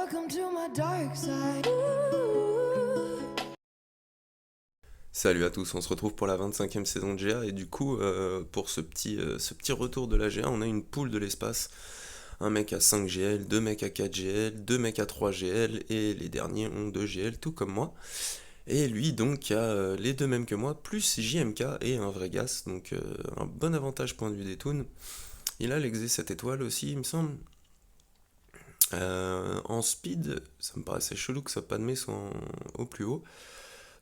Welcome to my dark side. Salut à tous, on se retrouve pour la 25e saison de GA et du coup pour ce petit retour de la GA on a une poule de l'espace, un mec à 5 GL, deux mecs à 4 GL, deux mecs à 3 GL et les derniers ont 2 GL tout comme moi. Et lui donc a les deux mêmes que moi plus JMK et un vrai gas donc un bon avantage point de vue des toons. Il a l'exé 7 étoiles aussi il me semble. En speed ça me paraissait chelou que sa Padmé soit au plus haut.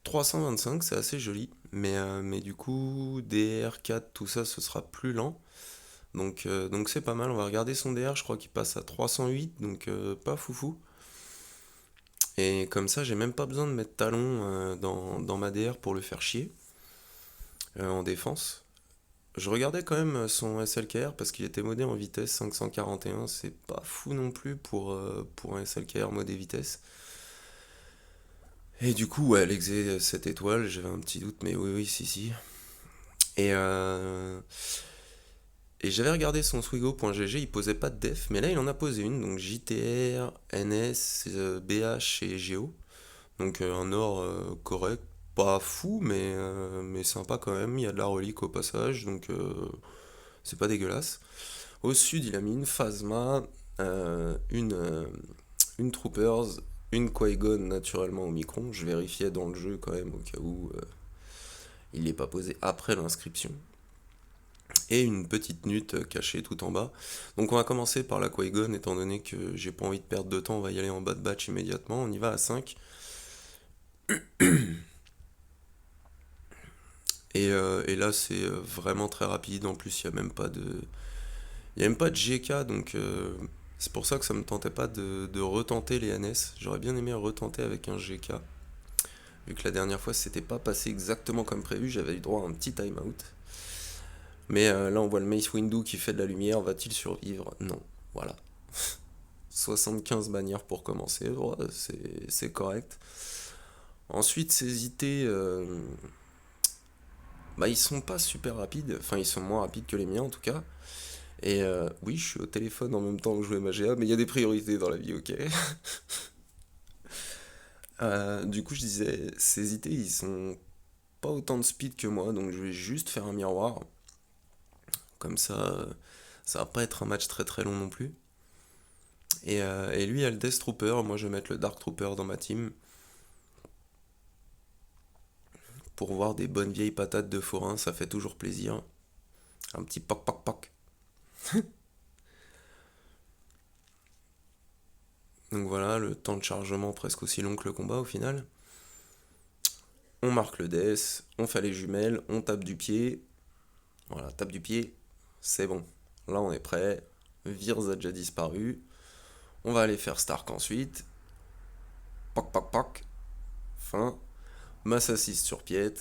325, c'est assez joli, mais du coup, DR 4, tout ça, ce sera plus lent. Donc c'est pas mal, on va regarder son DR, je crois qu'il passe à 308, donc pas foufou. Et comme ça, j'ai même pas besoin de mettre talon dans ma DR pour le faire chier, en défense. Je regardais quand même son SLKR parce qu'il était modé en vitesse 541, c'est pas fou non plus pour un SLKR modé vitesse. Et du coup, ouais, l'exé 7 étoiles, j'avais un petit doute, mais oui, oui, si, si. Et, euh, et j'avais regardé son Swigo.gg, il posait pas de def, mais là il en a posé une, donc JTR, NS, BH et Géo. Donc un or correct, pas fou, mais sympa quand même, il y a de la relique au passage, donc c'est pas dégueulasse. Au sud, il a mis une Phasma, une Troopers, une Qui-Gon naturellement au Micron. Je vérifiais dans le jeu quand même au cas où il n'est pas posé après l'inscription. Et une petite nut cachée tout en bas. Donc on va commencer par la Qui-Gon, étant donné que j'ai pas envie de perdre de temps, on va y aller en bas de batch immédiatement. On y va à 5. Et là c'est vraiment très rapide, en plus il n'y a même pas de. Il y a même pas de GK, donc c'est pour ça que ça me tentait pas de retenter les NS. J'aurais bien aimé retenter avec un GK. Vu que la dernière fois c'était pas passé exactement comme prévu, j'avais eu droit à un petit timeout. Mais là on voit le Mace Windu qui fait de la lumière, va-t-il survivre? Non. Voilà. 75 bannières pour commencer, ouais, c'est correct. Ensuite, ces IT, bah, ils sont pas super rapides, enfin ils sont moins rapides que les miens en tout cas. Et oui, je suis au téléphone en même temps que je joue à ma GA, mais il y a des priorités dans la vie, ok. Du coup, je disais, ces IT, ils sont pas autant de speed que moi, donc je vais juste faire un miroir. Comme ça va pas être un match très très long non plus. Et lui a le Death Trooper, moi je vais mettre le Dark Trooper dans ma team. Pour voir des bonnes vieilles patates de forain, ça fait toujours plaisir. Un petit poc poc poc. Donc voilà, le temps de chargement presque aussi long que le combat au final. On marque le death, on fait les jumelles, on tape du pied. Voilà, tape du pied, c'est bon. Là on est prêt. Virz a déjà disparu. On va aller faire Stark ensuite. Poc poc poc. Fin. Mass assist sur Piet.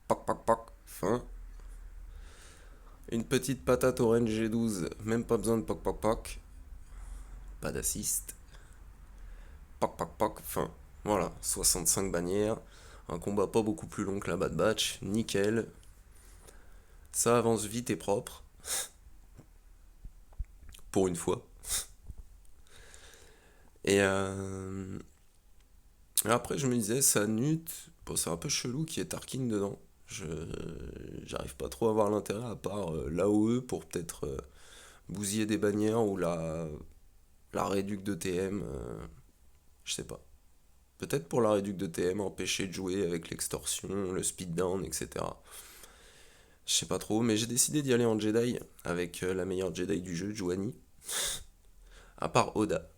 Poc poc poc. Fin. Une petite patate orange G12, même pas besoin de poc poc poc. Pas d'assist. Poc poc poc, fin. Voilà, 65 bannières. Un combat pas beaucoup plus long que la Bad Batch. Nickel. Ça avance vite et propre. Pour une fois. Et après, je me disais, ça nut. Bon, c'est un peu chelou qu'il y ait Tarkin dedans. Je J'arrive pas trop à voir l'intérêt à part l'AOE pour peut-être bousiller des bannières ou la réduc de TM. Je sais pas. Peut-être pour la réduc de TM, empêcher de jouer avec l'extorsion, le speed down, etc. Je sais pas trop, mais j'ai décidé d'y aller en Jedi avec la meilleure Jedi du jeu, Juani. À part Oda.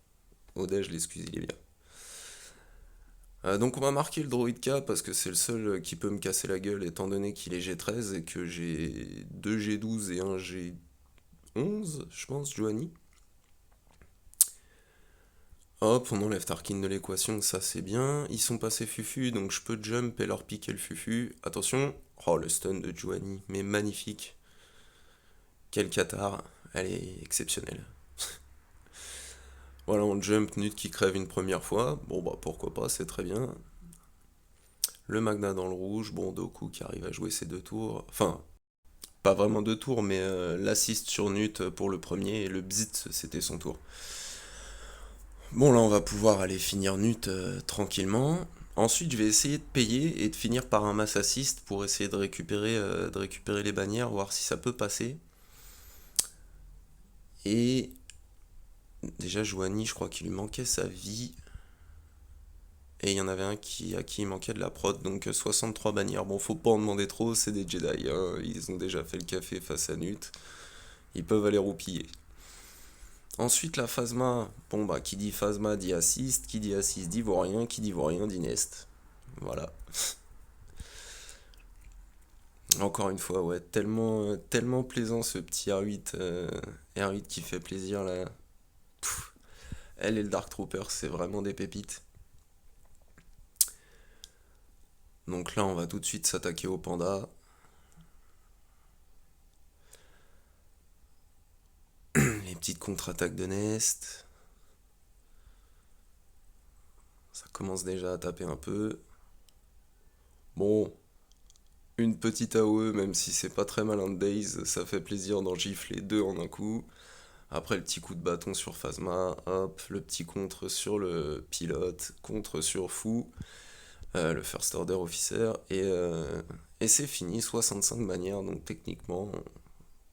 Oda, je l'excuse, il est bien. Donc on va marquer le droid K parce que c'est le seul qui peut me casser la gueule étant donné qu'il est G13 et que j'ai 2 G12 et un G11, je pense, Juani. Hop, on enlève Tarkin de l'équation, ça c'est bien. Ils sont passés fufu, donc je peux jump et leur piquer le fufu. Attention, oh le stun de Juani, mais magnifique. Quel Qatar, elle est exceptionnelle. Voilà, on jump Nut qui crève une première fois. Bon bah pourquoi pas, c'est très bien. Le Magna dans le rouge, bon Doku qui arrive à jouer ses deux tours. Enfin, pas vraiment deux tours, mais l'assist sur Nut pour le premier et le bzit c'était son tour. Bon, là, on va pouvoir aller finir Nut tranquillement. Ensuite, je vais essayer de payer et de finir par un mass assist pour essayer de récupérer les bannières, voir si ça peut passer. Et déjà, Joanie, je crois qu'il lui manquait sa vie. Et il y en avait un à qui il manquait de la prod, donc 63 bannières. Bon, faut pas en demander trop, c'est des Jedi, hein. Ils ont déjà fait le café face à Nut. Ils peuvent aller roupiller. Ensuite, la Phasma. Bon, bah, qui dit Phasma dit assist, qui dit assist dit vaurien, qui dit vaurien dit nest. Voilà. Encore une fois, ouais, tellement plaisant ce petit R8, R8 qui fait plaisir là. Pff, elle et le Dark Trooper, c'est vraiment des pépites. Donc là, on va tout de suite s'attaquer au panda. Les petites contre-attaques de Nest. Ça commence déjà à taper un peu. Bon, une petite AOE, même si c'est pas très malin de Days, ça fait plaisir d'en gifler deux en un coup. Après le petit coup de bâton sur Phasma, hop, le petit contre sur le pilote, contre sur Fou, le First Order Officer, et c'est fini, 65 bannières, donc techniquement,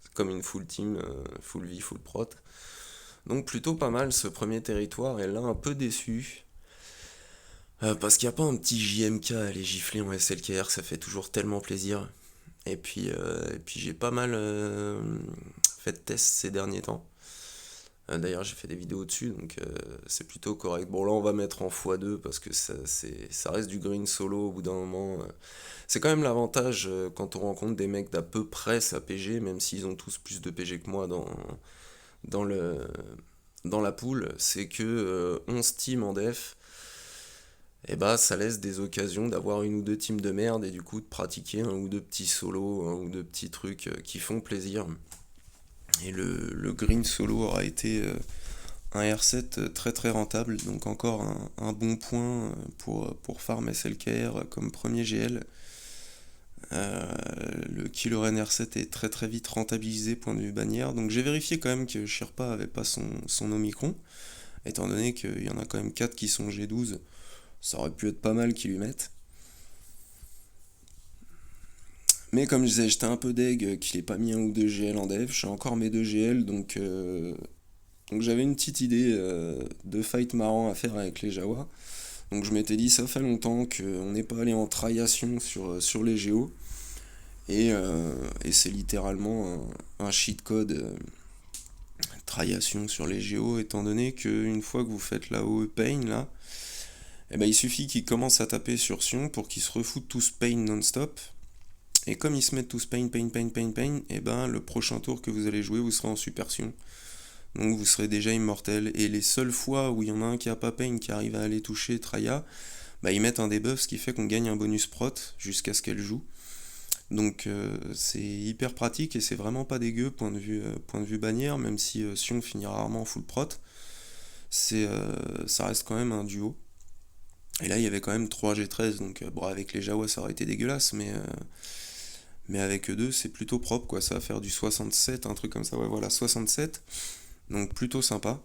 c'est comme une full team, full vie, full prot. Donc plutôt pas mal ce premier territoire, et là un peu déçu, parce qu'il n'y a pas un petit JMK à aller gifler en SLKR, ça fait toujours tellement plaisir. Et puis j'ai pas mal fait de tests ces derniers temps. D'ailleurs, j'ai fait des vidéos dessus, donc c'est plutôt correct. Bon, là, on va mettre en x2 parce que ça reste du green solo au bout d'un moment. C'est quand même l'avantage quand on rencontre des mecs d'à peu près sa PG, même s'ils ont tous plus de PG que moi dans, le, dans la poule, c'est que 11 teams en def, et bah ça laisse des occasions d'avoir une ou deux teams de merde et du coup de pratiquer un ou deux petits solos, un ou deux petits trucs qui font plaisir. Et le green solo aura été un R7 très très rentable, donc encore un bon point pour Farm SLKR comme premier GL. Le Killoren R7 est très très vite rentabilisé point de vue bannière, donc j'ai vérifié quand même que Sherpa avait pas son Omicron, étant donné qu'il y en a quand même 4 qui sont G12, ça aurait pu être pas mal qu'ils lui mettent. Mais comme je disais, j'étais un peu deg qu'il ait pas mis un ou deux GL en dev, j'ai encore mes deux GL, donc j'avais une petite idée de fight marrant à faire avec les Jawa. Donc je m'étais dit, ça fait longtemps qu'on n'est pas allé en traiation sur les Géos. Et c'est littéralement un cheat code traiation sur les Géos, étant donné qu'une fois que vous faites la OE Pain, là, eh ben, il suffit qu'ils commencent à taper sur Sion pour qu'ils se refoutent tous Pain non-stop. Et comme ils se mettent tous Pain, Pain, Pain, Pain, Pain, eh ben, le prochain tour que vous allez jouer, vous serez en Super Sion. Donc vous serez déjà immortel. Et les seules fois où il y en a un qui a pas Pain qui arrive à aller toucher Traya, bah, ils mettent un debuff, ce qui fait qu'on gagne un bonus prot jusqu'à ce qu'elle joue. Donc c'est hyper pratique et c'est vraiment pas dégueu point de vue bannière, même si Sion finit rarement en full prot. Ça reste quand même un duo. Et là il y avait quand même 3 G13, donc bon, avec les Jawa ça aurait été dégueulasse, mais avec eux deux c'est plutôt propre, quoi. Ça va faire du 67, un truc comme ça, ouais voilà, 67. Donc plutôt sympa.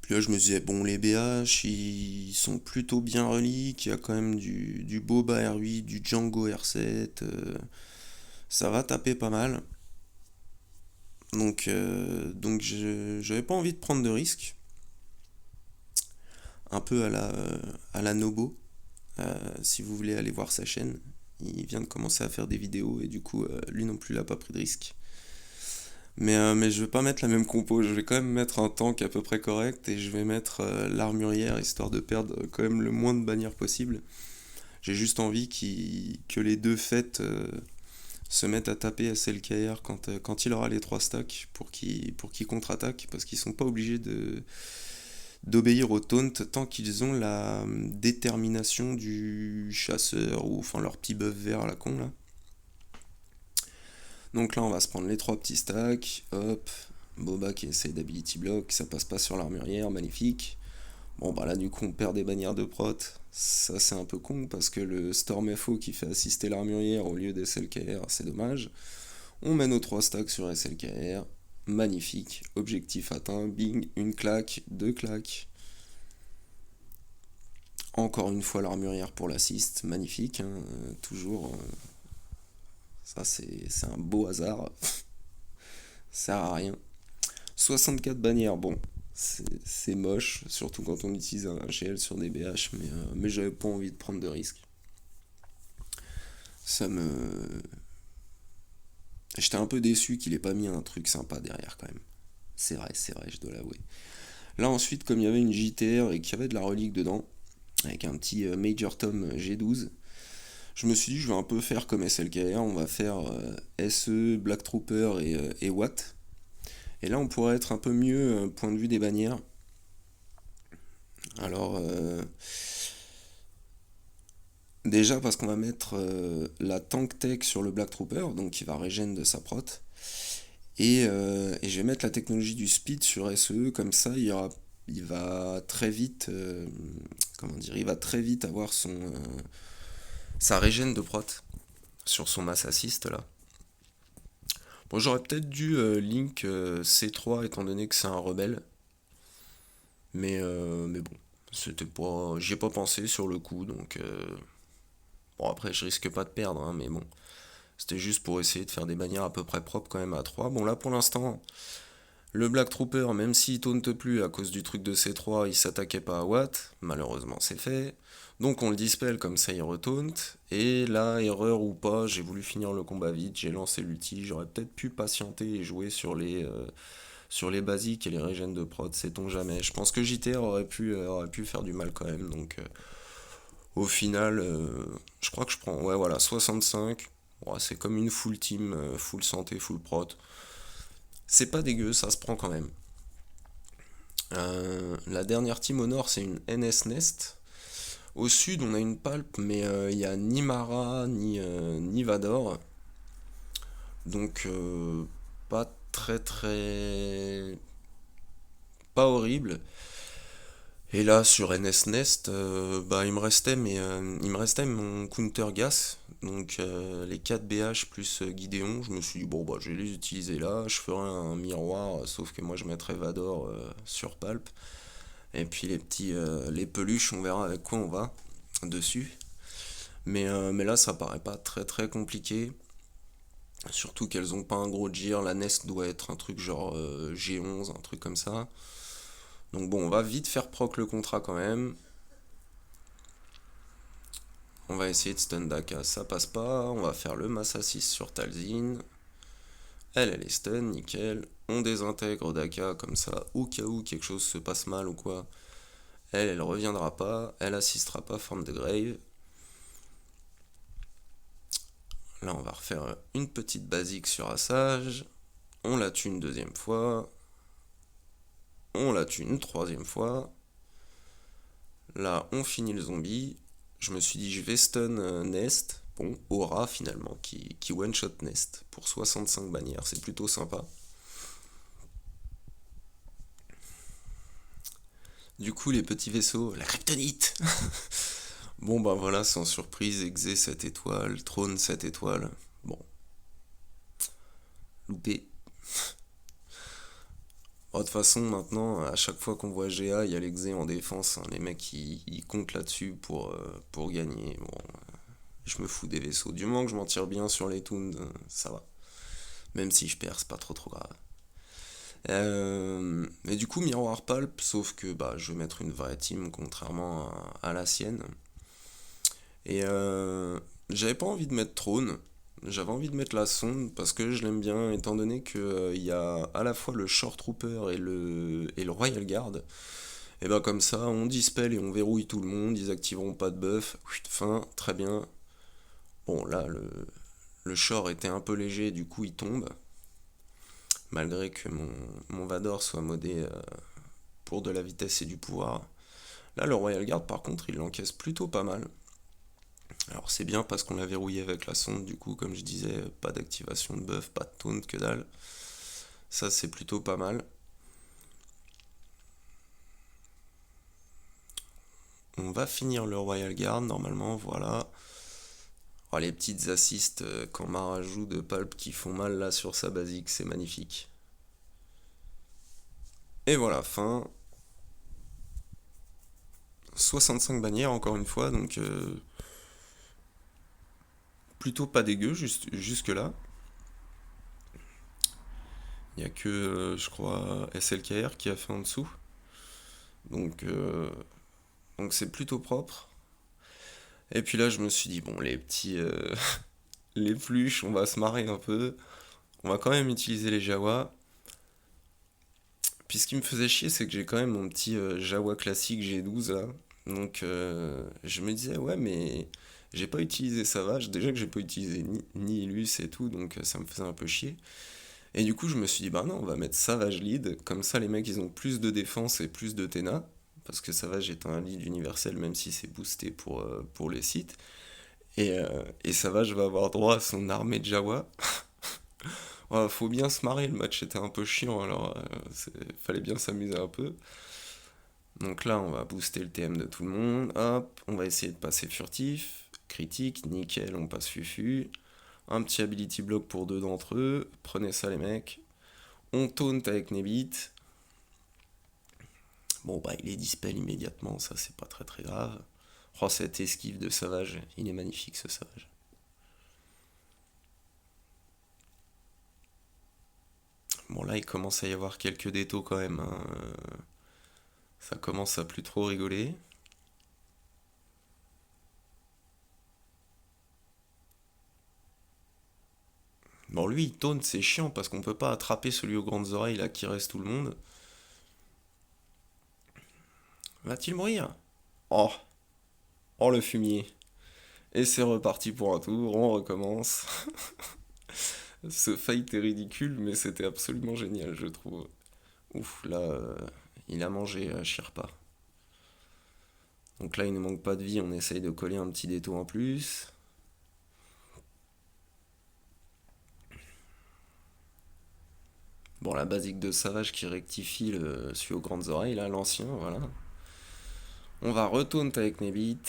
Puis là je me disais, bon les BH ils sont plutôt bien reliques, il y a quand même du Boba R8, du Django R7, ça va taper pas mal. Donc j'avais pas envie de prendre de risques, un peu à la Nobo, si vous voulez aller voir sa chaîne. Il vient de commencer à faire des vidéos et du coup lui non plus il a pas pris de risque. Mais je vais pas mettre la même compo, je vais quand même mettre un tank à peu près correct et je vais mettre l'armurière histoire de perdre quand même le moins de bannières possible. J'ai juste envie que les deux fêtes se mettent à taper SLKR quand il aura les 3 stacks pour qu'ils contre-attaquent, parce qu'ils sont pas obligés d'obéir au taunt tant qu'ils ont la détermination du chasseur ou enfin leur petit buff vert à la con là. Donc là, on va se prendre les 3 petits stacks. Hop. Boba qui essaye d'ability block. Ça passe pas sur l'armurière. Magnifique. Bon, bah là, du coup, on perd des bannières de prot. Ça, c'est un peu con parce que le Storm FO qui fait assister l'armurière au lieu des SLKR, c'est dommage. On met nos 3 stacks sur SLKR. magnifique. Objectif atteint, bing, une claque, deux claques. Encore une fois l'armurière pour l'assist, magnifique, hein, toujours. Ça c'est un beau hasard, ça sert à rien. 64 bannières, bon, c'est moche, surtout quand on utilise un GL sur des BH, mais j'avais pas envie de prendre de risques. Ça me. J'étais un peu déçu qu'il ait pas mis un truc sympa derrière quand même. C'est vrai, je dois l'avouer. Là ensuite, comme il y avait une JTR et qu'il y avait de la relique dedans, avec un petit Major Tom G12, je me suis dit je vais un peu faire comme SLKR, on va faire SE, Black Trooper et Watt. Et là on pourrait être un peu mieux point de vue des bannières. Alors déjà parce qu'on va mettre la Tank Tech sur le Black Trooper, donc qui va régène de sa prot. Et je vais mettre la technologie du speed sur SE, comme ça il va très vite, comment dire, il va très vite avoir sa régène de prot sur son mass assist là. Bon, j'aurais peut-être dû link C3 étant donné que c'est un rebelle, mais bon, c'était pas, j'y ai pas pensé sur le coup, donc bon après je risque pas de perdre, hein, mais bon, c'était juste pour essayer de faire des bannières à peu près propres quand même à 3. Bon là pour l'instant, le Black Trooper, même s'il taunte plus à cause du truc de C3, il s'attaquait pas à Watt, malheureusement c'est fait. Donc on le dispel comme ça il retaunt. Et là, erreur ou pas, j'ai voulu finir le combat vite, j'ai lancé l'ulti, j'aurais peut-être pu patienter et jouer sur les basiques et les régènes de prod, sait-on jamais. Je pense que JTR aurait pu faire du mal quand même, donc au final, je crois que je prends, ouais voilà, 65. Ouais, c'est comme une full team, full santé, full prot. C'est pas dégueu, ça se prend quand même. La dernière team au nord, c'est une NS Nest. Au sud, on a une Palp, mais il n'y a ni Mara, ni Vador. Donc, pas très très. Pas horrible. Et là, sur NS Nest, bah, il me restait mon counter gas. Donc, les 4 BH plus Gideon. Je me suis dit, bon, bah, je vais les utiliser là. Je ferai un miroir, sauf que moi, je mettrai Vador sur Palp. Et puis, les peluches, on verra avec quoi on va dessus. Mais là, ça paraît pas très très compliqué. Surtout qu'elles ont pas un gros gir. La Nest doit être un truc genre G11, un truc comme ça. Donc bon, on va vite faire proc le contrat quand même. On va essayer de stun Daka, ça passe pas. On va faire le Massa 6 sur Talzin. Elle est stun, nickel. On désintègre Daka comme ça, au cas où quelque chose se passe mal ou quoi. Elle reviendra pas. Elle assistera pas Forme de Grave. Là, on va refaire une petite basique sur Assage. On la tue une deuxième fois. On la tue une troisième fois. Là, on finit le zombie. Je me suis dit, je vais stun Nest. Bon, Aura finalement, qui one-shot Nest pour 65 bannières. C'est plutôt sympa. Du coup, les petits vaisseaux, la kryptonite. Bon, bah voilà, sans surprise, Exe 7 étoiles, Trône 7 étoiles. Bon, loupé. Bon, de toute façon, maintenant, à chaque fois qu'on voit GA, il y a l'Exe en défense, hein. Les mecs, ils comptent là-dessus pour gagner. Bon, je me fous des vaisseaux. Du moment que je m'en tire bien sur les toons, ça va. Même si je perds, c'est pas trop trop grave. Mais du coup, Miroir Pulp, sauf que bah, je vais mettre une vraie team contrairement à la sienne. Et j'avais pas envie de mettre Trône, j'avais envie de mettre la sonde parce que je l'aime bien, étant donné qu'il y a à la fois le Short Trooper et le Royal Guard. Et bah comme ça, on dispel et on verrouille tout le monde, ils activeront pas de buff, fin, très bien. Bon là, le Short était un peu léger, du coup il tombe, malgré que mon Vador soit modé pour de la vitesse et du pouvoir. Là, le Royal Guard, par contre, il l'encaisse plutôt pas mal. Alors c'est bien parce qu'on l'a verrouillé avec la sonde, du coup, comme je disais, pas d'activation de buff, pas de taunt, que dalle. Ça, c'est plutôt pas mal. On va finir le Royal Guard, normalement, voilà. Oh, les petites assists quand Mara joue de Pulp qui font mal là sur sa basique, c'est magnifique. Et voilà, fin. 65 bannières encore une fois, donc plutôt pas dégueu jusque-là. Il n'y a que, je crois, SLKR qui a fait en dessous. Donc donc c'est plutôt propre. Et puis là, je me suis dit, bon, les petits, les pluches, on va se marrer un peu. On va quand même utiliser les Jawa. Puis ce qui me faisait chier, c'est que j'ai quand même mon petit Jawa classique G12 là. Donc je me disais, ouais, mais j'ai pas utilisé Savage. Déjà que j'ai pas utilisé ni Illus et tout, donc ça me faisait un peu chier. Et du coup, je me suis dit, bah non, on va mettre Savage lead. Comme ça, les mecs, ils ont plus de défense et plus de Tena. Parce que Savage est un lead universel, même si c'est boosté pour les sites. Et Savage va avoir droit à son armée de Jawa. Ouais, faut bien se marrer, le match était un peu chiant, alors fallait bien s'amuser un peu. Donc là, on va booster le TM de tout le monde. Hop, on va essayer de passer furtif. Critique, nickel, on passe fufu. Un petit ability block pour deux d'entre eux. Prenez ça, les mecs. On taunt avec Nebit. Bon, bah, il est dispel immédiatement, ça c'est pas très très grave. Oh, cette esquive de Savage, il est magnifique ce Savage. Bon, là, il commence à y avoir quelques détos quand même, hein. Ça commence à plus trop rigoler. Bon, lui, il taunt, c'est chiant parce qu'on peut pas attraper celui aux grandes oreilles là qui reste tout le monde. Va-t-il mourir? Oh, oh le fumier. Et c'est reparti pour un tour, on recommence. Ce fight est ridicule, mais c'était absolument génial, je trouve. Ouf, là, il a mangé Sherpa. Donc là, il ne manque pas de vie, on essaye de coller un petit déto en plus. Bon, la basique de Savage qui rectifie celui aux grandes oreilles, là, l'ancien, voilà. On va retaunt avec Nebit.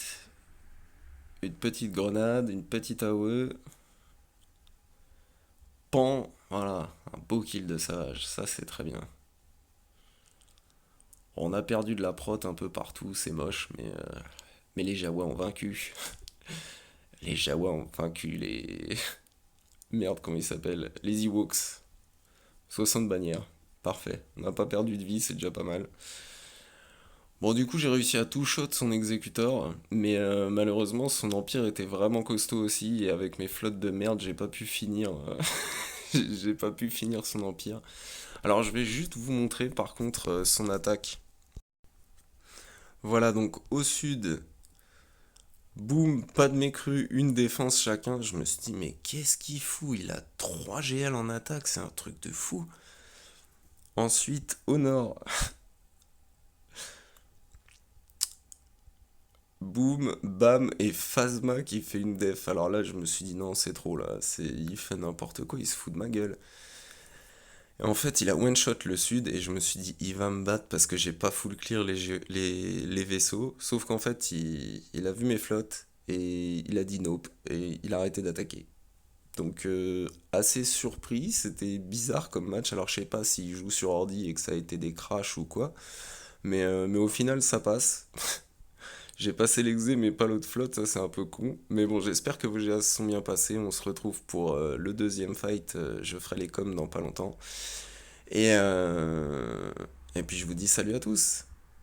Une petite grenade, une petite AOE. Pan, voilà, un beau kill de Savage, ça c'est très bien. On a perdu de la prot un peu partout, c'est moche, mais les Jawa ont vaincu. Les Jawa ont vaincu les... Merde, comment ils s'appellent? Les Ewoks. 60 bannières. Parfait. On n'a pas perdu de vie, c'est déjà pas mal. Bon, du coup, j'ai réussi à tout shot son exécuteur, mais malheureusement, son empire était vraiment costaud aussi, et avec mes flottes de merde, j'ai pas pu finir. J'ai pas pu finir son empire. Alors, je vais juste vous montrer par contre son attaque. Voilà, donc au sud, boum, pas de mécru, une défense chacun. Je me suis dit, mais qu'est-ce qu'il fout? Il a 3 GL en attaque, c'est un truc de fou. Ensuite, au nord, boum, bam, et Phasma qui fait une def. Alors là, je me suis dit, non, c'est trop là, il fait n'importe quoi, il se fout de ma gueule. Et en fait, il a one-shot le sud, et je me suis dit, il va me battre parce que j'ai pas full clear les vaisseaux. Sauf qu'en fait, il a vu mes flottes, et il a dit nope, et il a arrêté d'attaquer. Donc assez surpris, c'était bizarre comme match, alors je sais pas s'il joue sur ordi et que ça a été des crashs ou quoi, mais au final ça passe. J'ai passé l'exé mais pas l'autre flotte, ça c'est un peu con. Mais bon, j'espère que vos GA se sont bien passés, on se retrouve pour le deuxième fight, je ferai les coms dans pas longtemps. Et, euh, et puis je vous dis salut à tous.